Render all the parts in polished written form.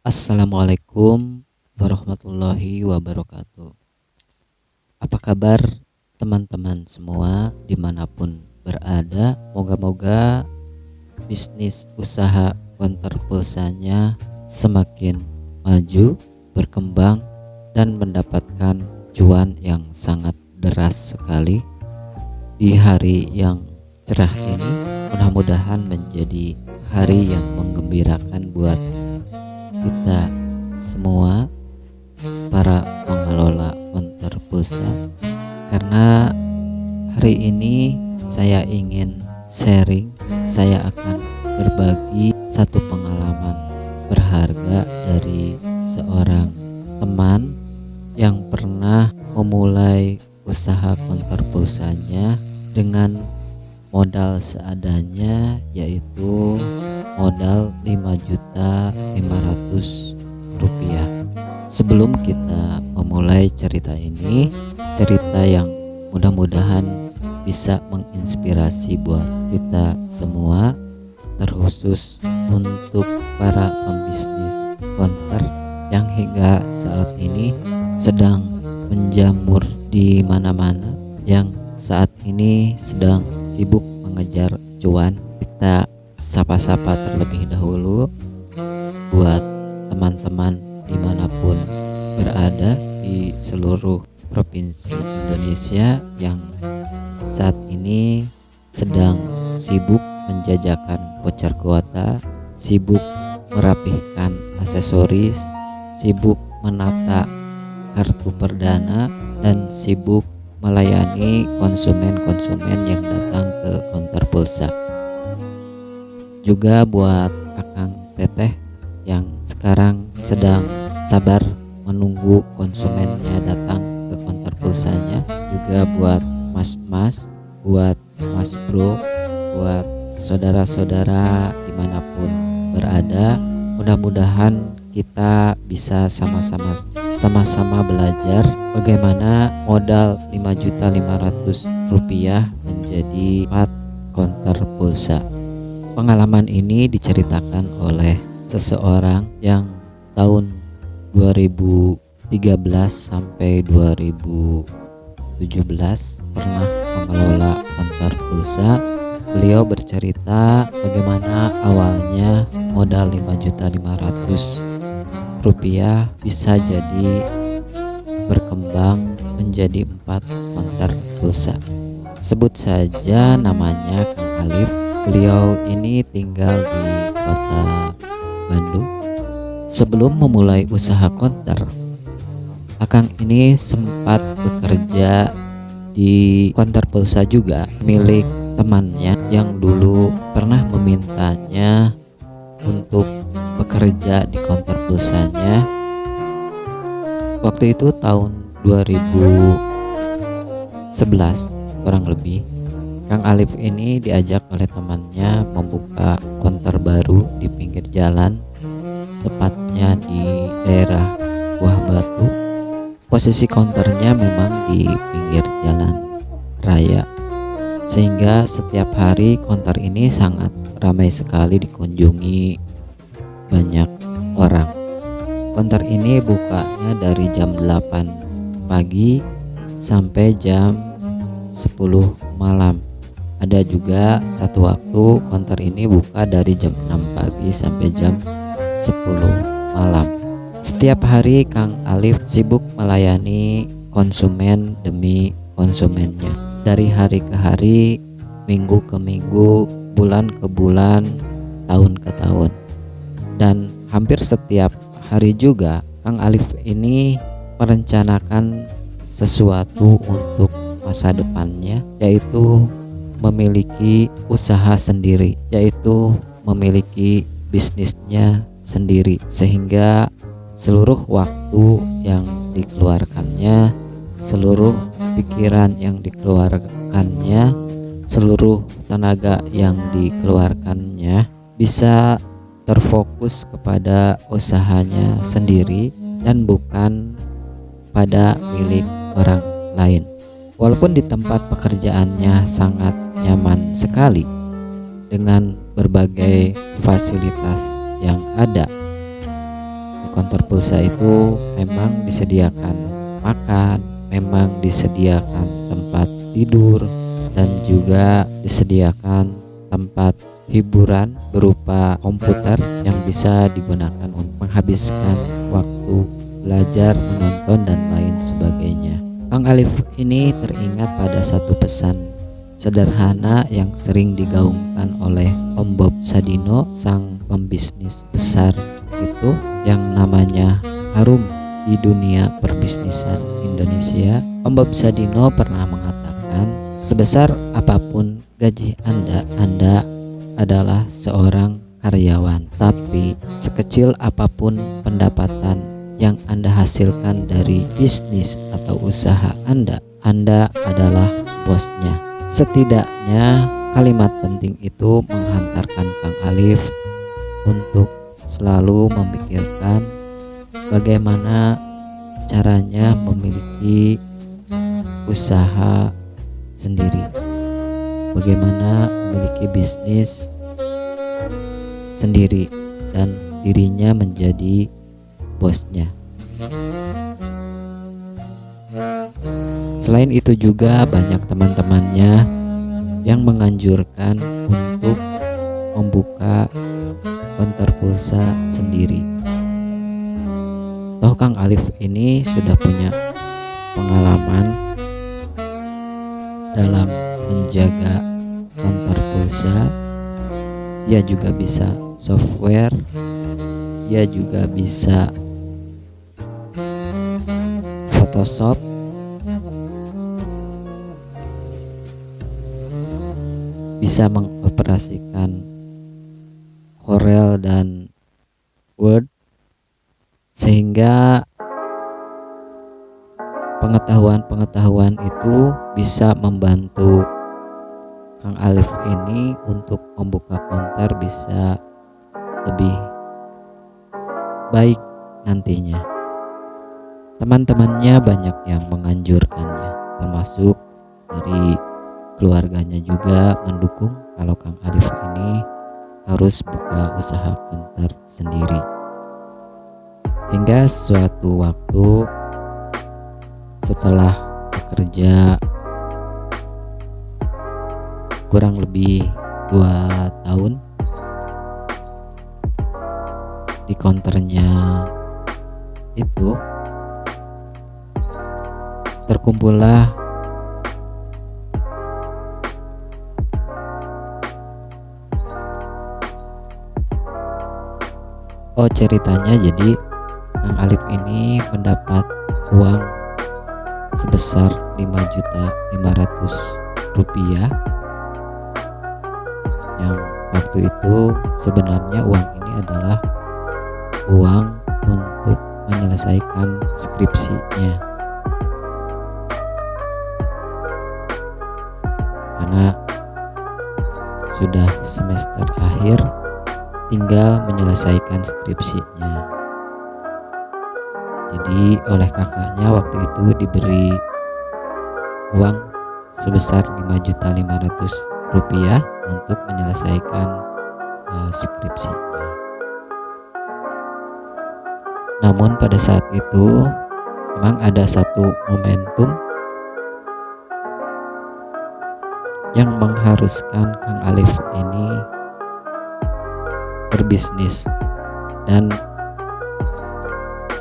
Assalamualaikum warahmatullahi wabarakatuh. Apa kabar teman-teman semua dimanapun berada? Moga-moga bisnis usaha konter pulsanya semakin maju, berkembang, dan mendapatkan cuan yang sangat deras sekali di hari yang cerah ini. Mudah-mudahan menjadi hari yang menggembirakan buat kita semua para pengelola konter pulsa, karena hari ini saya ingin sharing, saya akan berbagi satu pengalaman berharga dari seorang teman yang pernah memulai usaha konter pulsanya dengan modal seadanya, yaitu modal Rp5.500.000. Sebelum kita memulai cerita ini, cerita yang mudah-mudahan bisa menginspirasi buat kita semua, terkhusus untuk para pembisnis konter yang hingga saat ini sedang menjamur di mana-mana, yang saat ini sedang sibuk mengejar cuan. Kita sapa-sapa terlebih dahulu buat teman-teman dimanapun berada di seluruh provinsi Indonesia yang saat ini sedang sibuk menjajakan voucher kuota, sibuk merapihkan aksesoris, sibuk menata kartu perdana, dan sibuk melayani konsumen-konsumen yang datang ke konter pulsa. Juga buat akang teteh yang sekarang sedang sabar menunggu konsumennya datang ke konter pulsanya, juga buat mas-mas, buat mas bro, buat saudara-saudara dimanapun berada. Mudah-mudahan kita bisa sama-sama belajar bagaimana modal Rp5.500.000 menjadi 4 konter pulsa. Pengalaman ini diceritakan oleh seseorang yang tahun 2013 sampai 2017 pernah mengelola konter pulsa. Beliau bercerita bagaimana awalnya modal Rp5.500.000 bisa jadi berkembang menjadi 4 konter pulsa. Sebut saja namanya Kang Alif. Beliau ini tinggal di kota Bandung. Sebelum memulai usaha konter, Akang ini sempat bekerja di konter pulsa juga milik temannya yang dulu pernah memintanya untuk bekerja di konter pulsanya. Waktu itu tahun 2011 kurang lebih, Kang Alif ini diajak oleh temannya membuka konter baru di pinggir jalan, tepatnya di daerah Buah Batu. Posisi konternya memang di pinggir jalan raya, sehingga setiap hari konter ini sangat ramai sekali dikunjungi banyak orang. Konter ini bukanya dari jam 8 pagi sampai jam 10 malam. Ada juga satu waktu konter ini buka dari jam 6 pagi sampai jam 10 malam. Setiap hari Kang Alif sibuk melayani konsumen demi konsumennya. Dari hari ke hari, minggu ke minggu, bulan ke bulan, tahun ke tahun. Dan hampir setiap hari juga Kang Alif ini merencanakan sesuatu untuk masa depannya, yaitu memiliki usaha sendiri, yaitu memiliki bisnisnya sendiri, sehingga seluruh waktu yang dikeluarkannya, seluruh pikiran yang dikeluarkannya, seluruh tenaga yang dikeluarkannya bisa terfokus kepada usahanya sendiri dan bukan pada milik orang lain. Walaupun di tempat pekerjaannya sangat nyaman sekali dengan berbagai fasilitas yang ada, konter pulsa itu memang disediakan makan, memang disediakan tempat tidur, dan juga disediakan tempat hiburan berupa komputer yang bisa digunakan untuk menghabiskan waktu belajar, menonton, dan lain sebagainya. Kang Alif ini teringat pada satu pesan sederhana yang sering digaungkan oleh Om Bob Sadino, sang pembisnis besar itu, yang namanya harum di dunia perbisnisan Indonesia. Om Bob Sadino pernah mengatakan, sebesar apapun gaji Anda adalah seorang karyawan, tapi sekecil apapun pendapatan yang Anda hasilkan dari bisnis atau usaha Anda adalah bosnya. Setidaknya kalimat penting itu menghantarkan Kang Alif untuk selalu memikirkan bagaimana caranya memiliki usaha sendiri, bagaimana memiliki bisnis sendiri dan dirinya menjadi bosnya. Selain itu juga banyak teman-temannya yang menganjurkan untuk membuka konter pulsa sendiri. Toh Kang Alif ini sudah punya pengalaman dalam menjaga konter pulsa. Dia juga bisa software, dia juga bisa Photoshop, bisa mengoperasikan Corel dan Word, sehingga pengetahuan itu bisa membantu Kang Alif ini untuk membuka konter bisa lebih baik nantinya. Teman-temannya banyak yang menganjurkannya, termasuk dari keluarganya juga mendukung kalau Kang Alif ini harus buka usaha konter sendiri. Hingga suatu waktu setelah bekerja kurang lebih 2 tahun di konternya itu, terkumpullah ceritanya. Jadi Kang Alif ini mendapat uang sebesar 5.500.000 rupiah, yang waktu itu sebenarnya uang ini adalah uang untuk menyelesaikan skripsinya, karena sudah semester akhir, tinggal menyelesaikan skripsinya. Jadi oleh kakaknya waktu itu diberi uang sebesar 5.500.000 rupiah untuk menyelesaikan skripsinya. Namun pada saat itu memang ada satu momentum yang mengharuskan Kang Alif ini berbisnis dan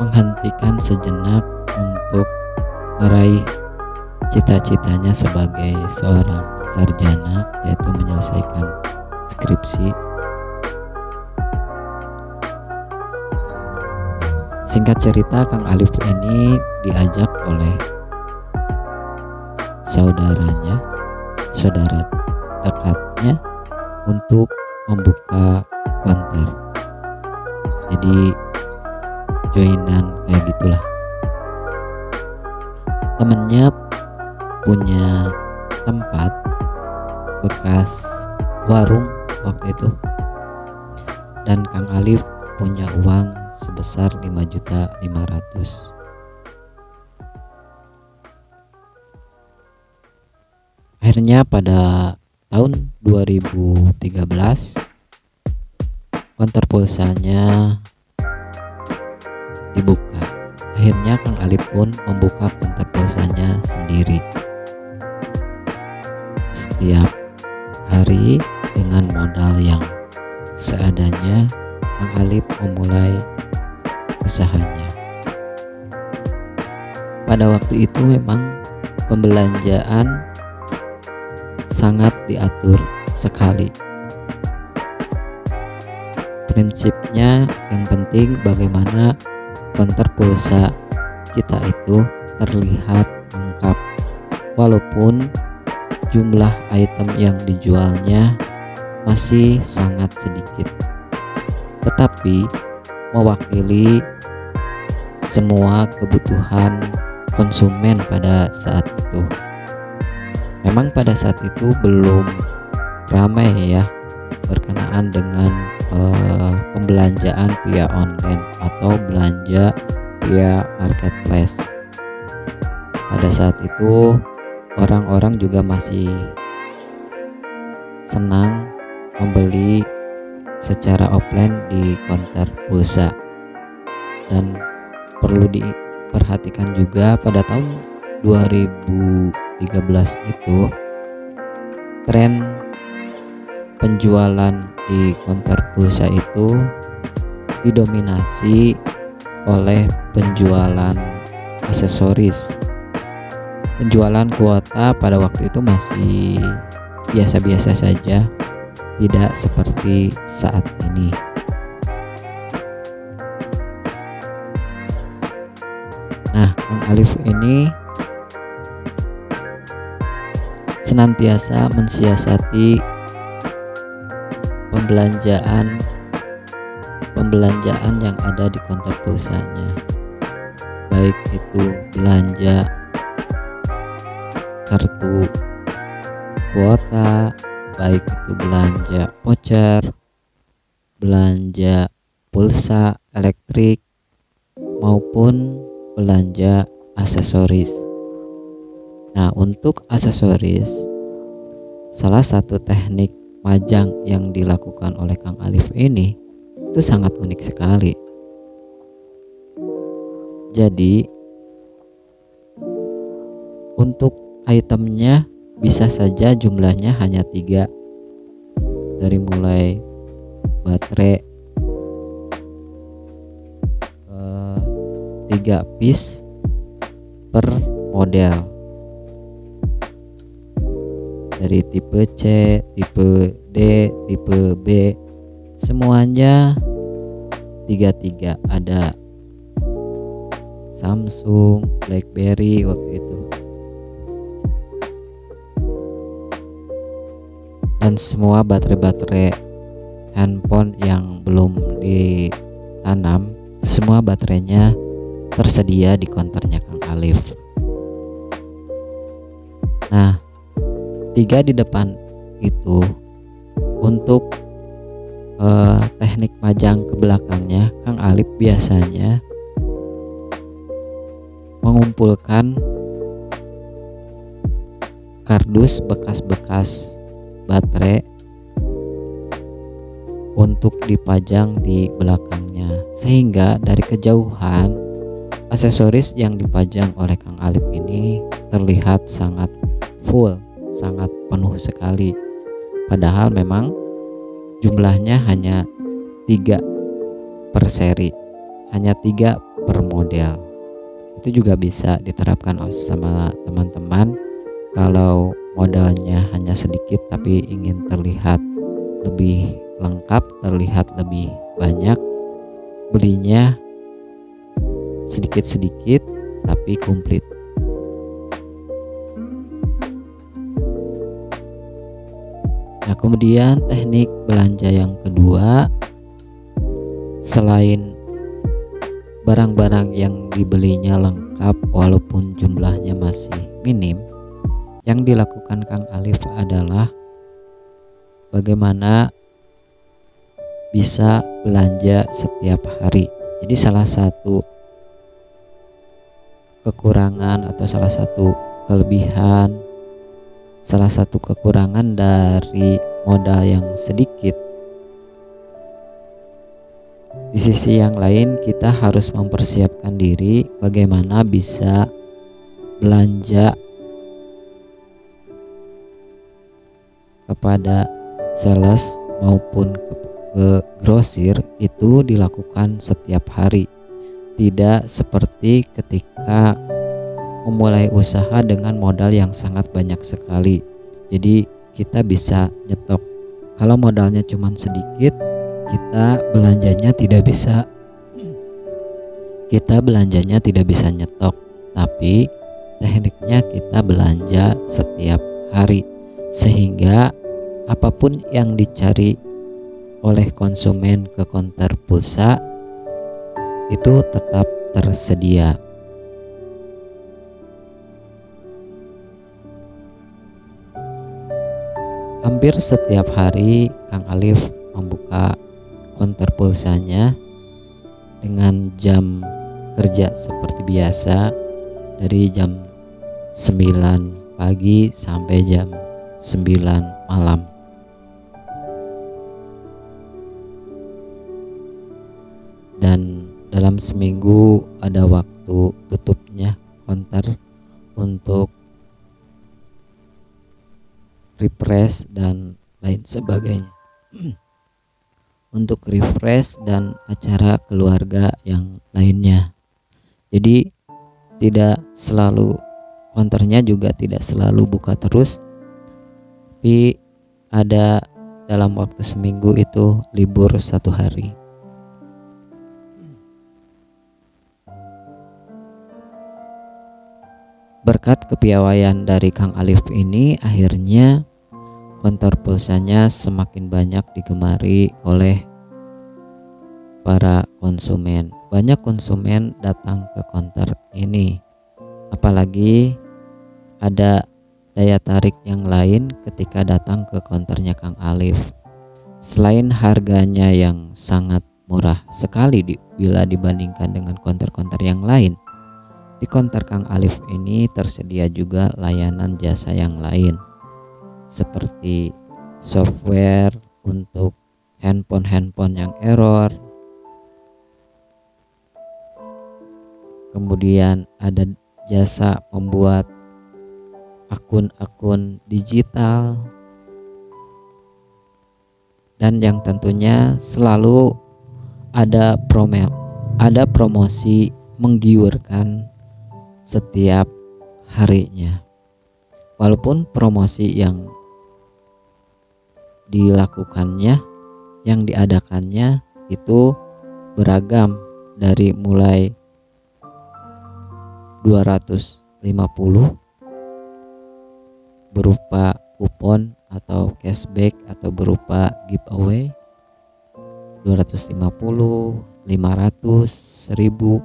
menghentikan sejenak untuk meraih cita-citanya sebagai seorang sarjana, yaitu menyelesaikan skripsi. Singkat cerita, Kang Alif ini diajak oleh saudara dekatnya untuk membuka konter. Jadi joinan kayak gitulah. Temennya punya tempat bekas warung waktu itu, dan Kang Alif punya uang sebesar 5.500.000. Akhirnya pada tahun 2013 konter pulsanya dibuka. Akhirnya Kang Alif pun membuka konter pulsanya sendiri. Setiap hari dengan modal yang seadanya, Kang Alif memulai usahanya. Pada waktu itu memang pembelanjaan sangat diatur sekali. Prinsipnya yang penting bagaimana konter pulsa kita itu terlihat lengkap, walaupun jumlah item yang dijualnya masih sangat sedikit, tetapi mewakili semua kebutuhan konsumen pada saat itu. Memang pada saat itu belum ramai ya berkenaan dengan pembelanjaan via online atau belanja via marketplace. Pada saat itu orang-orang juga masih senang membeli secara offline di konter pulsa. Dan perlu diperhatikan juga pada tahun 2013 itu tren penjualan di konter pulsa itu didominasi oleh penjualan aksesoris. Penjualan kuota pada waktu itu masih biasa-biasa saja, tidak seperti saat ini. Nah, Kang Alif ini senantiasa mensiasati pembelanjaan yang ada di konter pulsanya, baik itu belanja kartu kuota, baik itu belanja voucher, belanja pulsa elektrik, maupun belanja aksesoris. Nah, untuk aksesoris, salah satu teknik majang yang dilakukan oleh Kang Alif ini itu sangat unik sekali. Jadi untuk itemnya bisa saja jumlahnya hanya 3, dari mulai baterai 3 piece per model, dari tipe C, tipe D, tipe B, semuanya 3 ada Samsung, BlackBerry waktu itu, dan semua baterai handphone yang belum ditanam, semua baterainya tersedia di konternya Kang Alif. Nah, 3 di depan itu untuk teknik majang ke belakangnya, Kang Alif biasanya mengumpulkan kardus bekas-bekas baterai untuk dipajang di belakangnya, sehingga dari kejauhan aksesoris yang dipajang oleh Kang Alif ini terlihat sangat full, sangat penuh sekali, padahal memang jumlahnya hanya 3 per seri, hanya 3 per model. Itu juga bisa diterapkan sama teman-teman kalau modalnya hanya sedikit tapi ingin terlihat lebih lengkap, terlihat lebih banyak, belinya sedikit-sedikit tapi komplit. Nah, kemudian teknik belanja yang kedua, selain barang-barang yang dibelinya lengkap walaupun jumlahnya masih minim, yang dilakukan Kang Alif adalah bagaimana bisa belanja setiap hari. Jadi salah satu kekurangan atau salah satu kelebihan, salah satu kekurangan dari modal yang sedikit Di sisi yang lain, kita harus mempersiapkan diri bagaimana bisa belanja kepada sales maupun ke grosir itu dilakukan setiap hari. Tidak seperti ketika memulai usaha dengan modal yang sangat banyak sekali. Jadi kita bisa nyetok. Kalau modalnya cuma sedikit, kita belanjanya tidak bisa nyetok. Tapi tekniknya kita belanja setiap hari, sehingga apapun yang dicari oleh konsumen ke konter pulsa itu tetap tersedia. Hampir setiap hari Kang Alif membuka konter pulsanya dengan jam kerja seperti biasa, dari jam 9 pagi sampai jam 9 malam. Dan dalam seminggu ada waktu tutupnya konter untuk refresh dan lain sebagainya. Untuk refresh dan acara keluarga yang lainnya. Jadi tidak selalu, konternya juga tidak selalu buka terus, tapi ada dalam waktu seminggu itu libur 1 hari. Berkat kepiawaian dari Kang Alif ini, akhirnya konter pulsanya semakin banyak digemari oleh para konsumen. Banyak konsumen datang ke konter ini, apalagi ada daya tarik yang lain ketika datang ke konternya Kang Alif. Selain harganya yang sangat murah sekali bila dibandingkan dengan konter-konter yang lain, di konter Kang Alif ini tersedia juga layanan jasa yang lain, seperti software untuk handphone yang error. Kemudian ada jasa membuat akun-akun digital, dan yang tentunya selalu ada promosi menggiurkan setiap harinya. Walaupun promosi yang dilakukannya, yang diadakannya itu beragam, dari mulai 250 berupa kupon atau cashback atau berupa giveaway, 250, 500, 1000.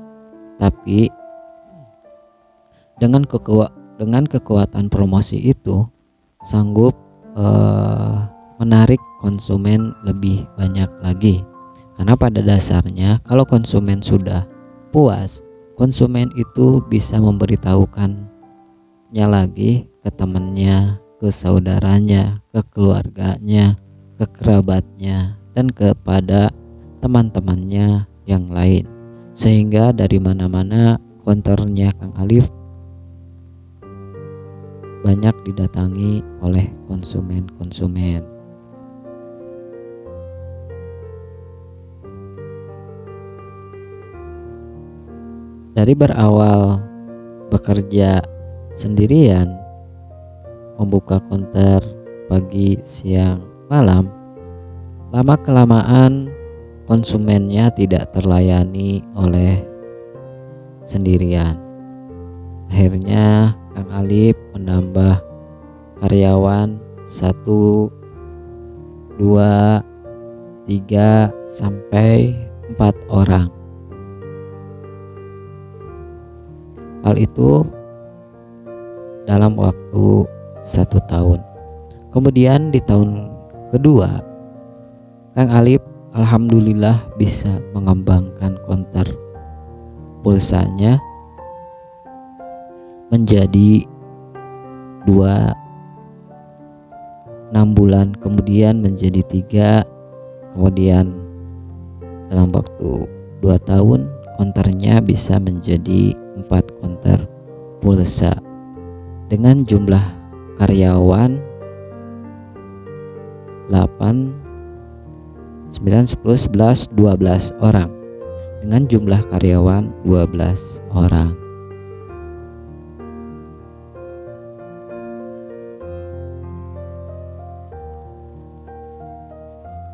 Tapi dengan kekuatan promosi itu sanggup menarik konsumen lebih banyak lagi. Karena pada dasarnya kalau konsumen sudah puas, konsumen itu bisa memberitahukannya lagi ke temannya, ke saudaranya, ke keluarganya, ke kerabatnya, dan kepada teman-temannya yang lain. Sehingga dari mana-mana konternya Kang Alif banyak didatangi oleh konsumen-konsumen. Dari berawal bekerja sendirian, membuka konter pagi, siang, malam, lama-kelamaan konsumennya tidak terlayani oleh sendirian. Akhirnya Kang Alif menambah karyawan 1, 2, 3 sampai 4 orang. Hal itu dalam waktu 1 tahun. Kemudian di tahun kedua, Kang Alif alhamdulillah bisa mengembangkan konter pulsanya menjadi 2, 6 bulan kemudian menjadi 3, kemudian dalam waktu 2 tahun konternya bisa menjadi 4 konter pulsa dengan jumlah karyawan 8, 9, 10, 11, 12 orang dengan jumlah karyawan 12 orang.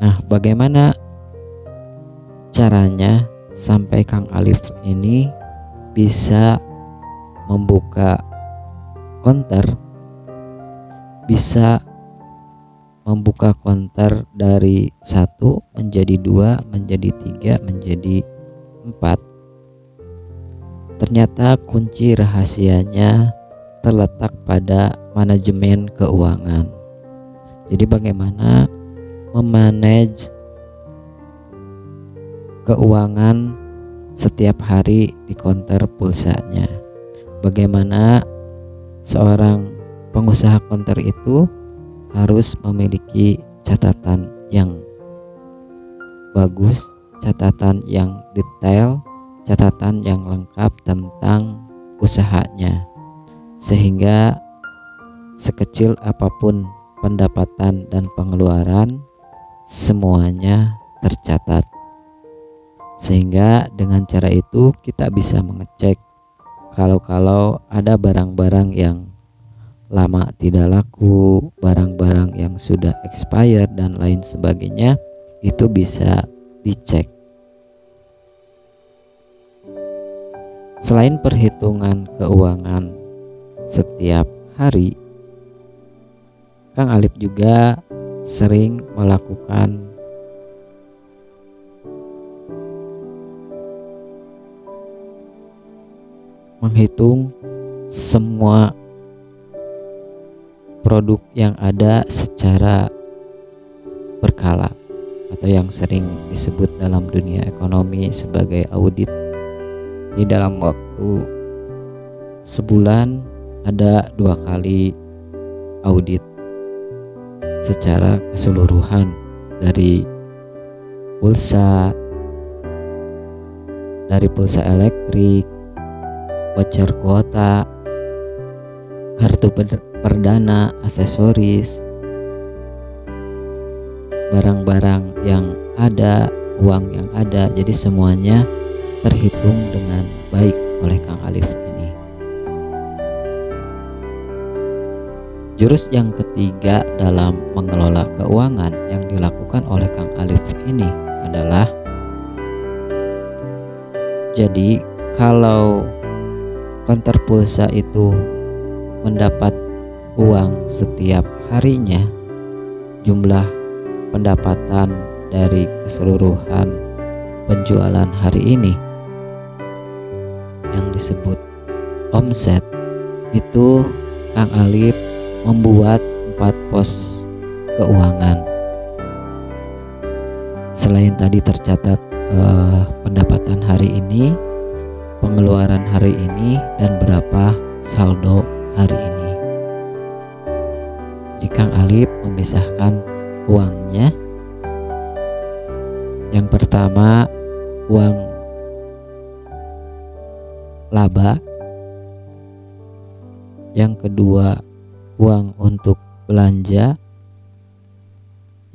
Nah, bagaimana caranya sampai Kang Alif ini bisa membuka konter, bisa membuka konter dari 1 menjadi 2 menjadi 3 menjadi 4? Ternyata kunci rahasianya terletak pada manajemen keuangan. Jadi bagaimana memanage keuangan setiap hari di konter pulsanya. Bagaimana seorang pengusaha konter itu harus memiliki catatan yang bagus, catatan yang detail, catatan yang lengkap tentang usahanya, sehingga sekecil apapun pendapatan dan pengeluaran semuanya tercatat. Sehingga dengan cara itu kita bisa mengecek kalau ada barang-barang yang lama tidak laku, barang-barang yang sudah expired dan lain sebagainya, itu bisa dicek. Selain perhitungan keuangan setiap hari, Kang Alif juga sering melakukan menghitung semua produk yang ada secara berkala, atau yang sering disebut dalam dunia ekonomi sebagai audit. Di dalam waktu sebulan ada 2 kali audit secara keseluruhan, dari pulsa elektrik, voucher kuota, kartu perdana, aksesoris, barang-barang yang ada, uang yang ada. Jadi semuanya terhitung dengan baik oleh Kang Alif ini. Jurus yang ketiga dalam mengelola keuangan yang dilakukan oleh Kang Alif ini adalah, jadi kalau konter pulsa itu mendapat uang setiap harinya, jumlah pendapatan dari keseluruhan penjualan hari ini yang disebut omset, itu Kang Alif membuat 4 pos keuangan. Selain tadi tercatat pendapatan hari ini, pengeluaran hari ini, dan berapa saldo hari ini. Jadi Kang Alif memisahkan uangnya. Yang pertama, uang laba. Yang kedua, uang untuk belanja.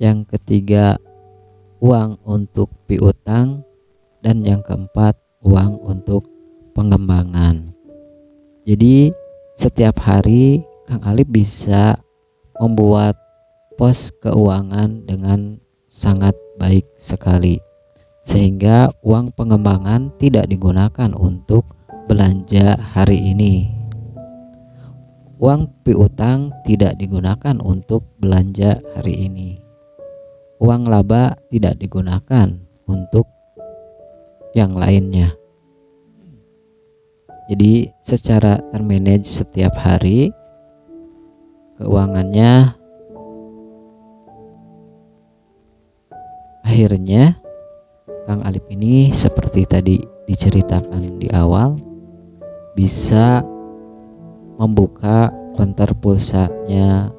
Yang ketiga, uang untuk piutang. Dan yang keempat, uang untuk pengembangan. Jadi setiap hari Kang Alif bisa membuat pos keuangan dengan sangat baik sekali, sehingga uang pengembangan tidak digunakan untuk belanja hari ini. Uang piutang tidak digunakan untuk belanja hari ini. Uang laba tidak digunakan untuk yang lainnya. Jadi secara termanage setiap hari keuangannya, akhirnya Kang Alif ini seperti tadi diceritakan di awal, bisa membuka konter pulsanya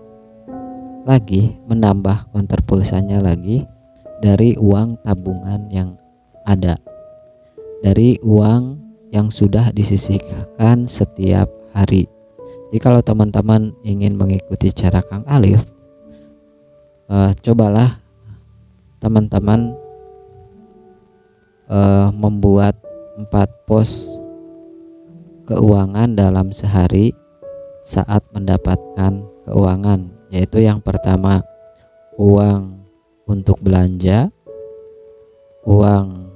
lagi, menambah konter pulsanya lagi dari uang tabungan yang ada dari uang yang sudah disisihkan setiap hari. Jadi kalau teman-teman ingin mengikuti cara Kang Alif, cobalah teman-teman membuat 4 pos keuangan dalam sehari saat mendapatkan keuangan, yaitu yang pertama uang untuk belanja, uang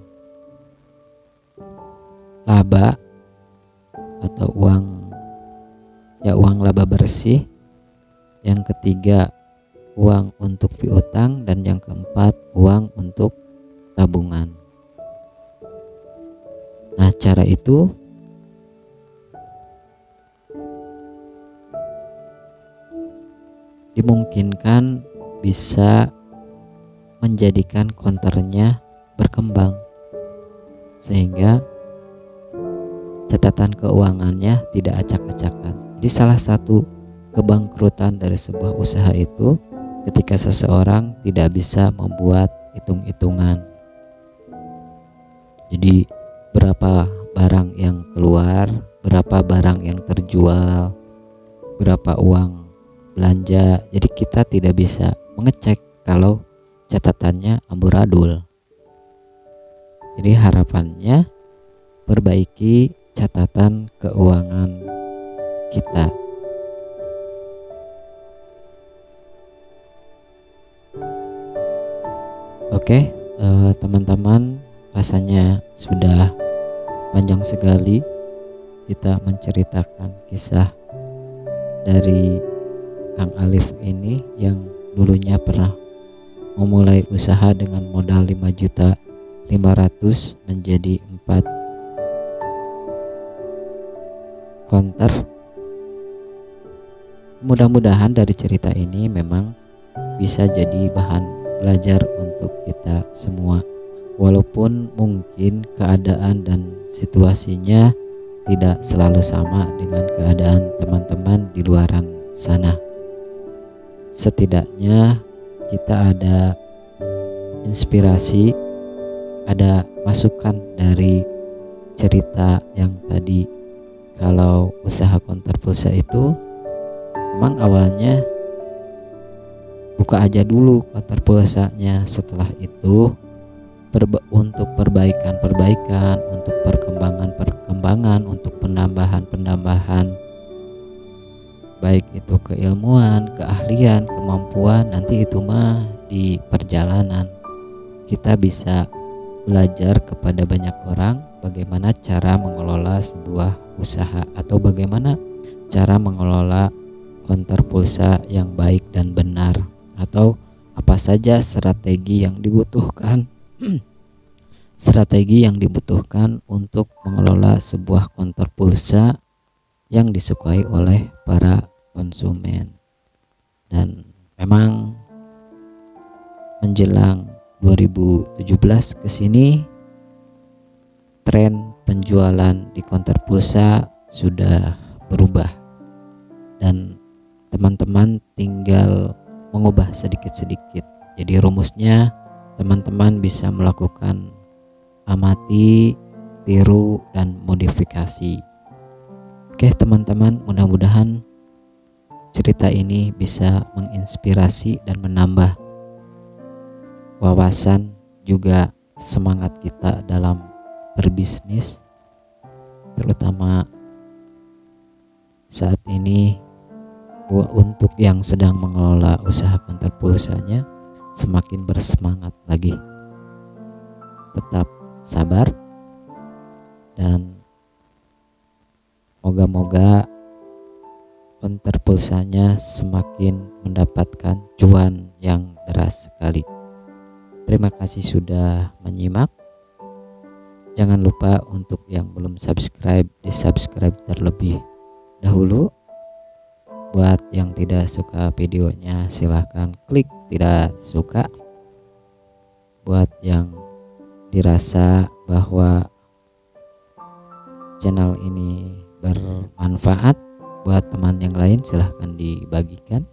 laba atau uang laba bersih, yang ketiga uang untuk piutang, dan yang keempat uang untuk tabungan. Nah, cara itu dimungkinkan bisa menjadikan konternya berkembang sehingga catatan keuangannya tidak acak-acakan. Jadi salah satu kebangkrutan dari sebuah usaha itu ketika seseorang tidak bisa membuat hitung-hitungan. Jadi berapa barang yang keluar, berapa barang yang terjual, berapa uang belanja. Jadi kita tidak bisa mengecek kalau catatannya amburadul. Jadi harapannya perbaiki catatan keuangan kita. Oke, teman-teman, rasanya sudah panjang sekali kita menceritakan kisah dari Kang Alif ini yang dulunya pernah memulai usaha dengan modal 5.500.000 menjadi 4 konter. Mudah-mudahan dari cerita ini memang bisa jadi bahan belajar untuk kita semua, walaupun mungkin keadaan dan situasinya tidak selalu sama dengan keadaan teman-teman di luaran sana. Setidaknya kita ada inspirasi, ada masukan dari cerita yang tadi. Kalau usaha konter pulsa itu memang awalnya buka aja dulu konter pulsanya, setelah itu untuk perbaikan, untuk perkembangan, untuk penambahan baik itu keilmuan, keahlian, kemampuan, nanti itu mah di perjalanan. Kita bisa belajar kepada banyak orang bagaimana cara mengelola sebuah usaha atau bagaimana cara mengelola konter pulsa yang baik dan benar, atau apa saja strategi yang dibutuhkan untuk mengelola sebuah konter pulsa yang disukai oleh para konsumen. Dan memang menjelang 2017 ke sini tren penjualan di konter pulsa sudah berubah dan teman-teman tinggal mengubah sedikit-sedikit. Jadi rumusnya teman-teman bisa melakukan amati, tiru, dan modifikasi. Oke teman-teman, mudah-mudahan cerita ini bisa menginspirasi dan menambah wawasan juga semangat kita dalam berbisnis, terutama saat ini untuk yang sedang mengelola usaha konter pulsanya semakin bersemangat lagi. Tetap sabar dan moga-moga konter pulsanya semakin mendapatkan cuan yang deras sekali. Terima kasih sudah menyimak. Jangan lupa untuk yang belum subscribe, di-subscribe terlebih dahulu. Buat yang tidak suka videonya silahkan klik tidak suka. Buat yang dirasa bahwa channel ini bermanfaat buat teman yang lain, silahkan dibagikan.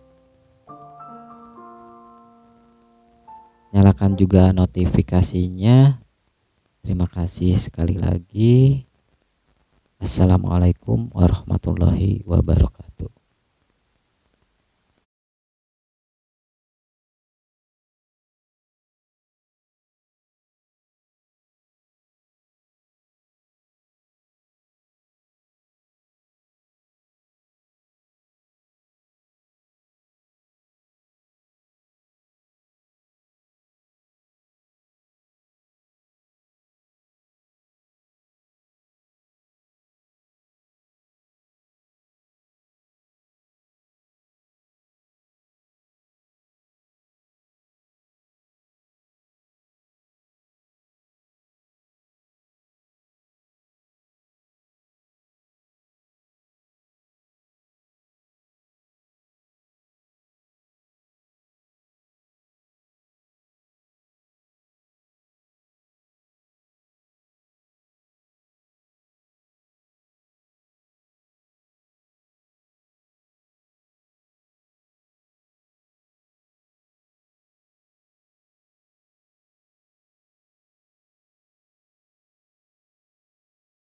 Nyalakan juga notifikasinya Terima kasih sekali lagi. Assalamualaikum warahmatullahi wabarakatuh.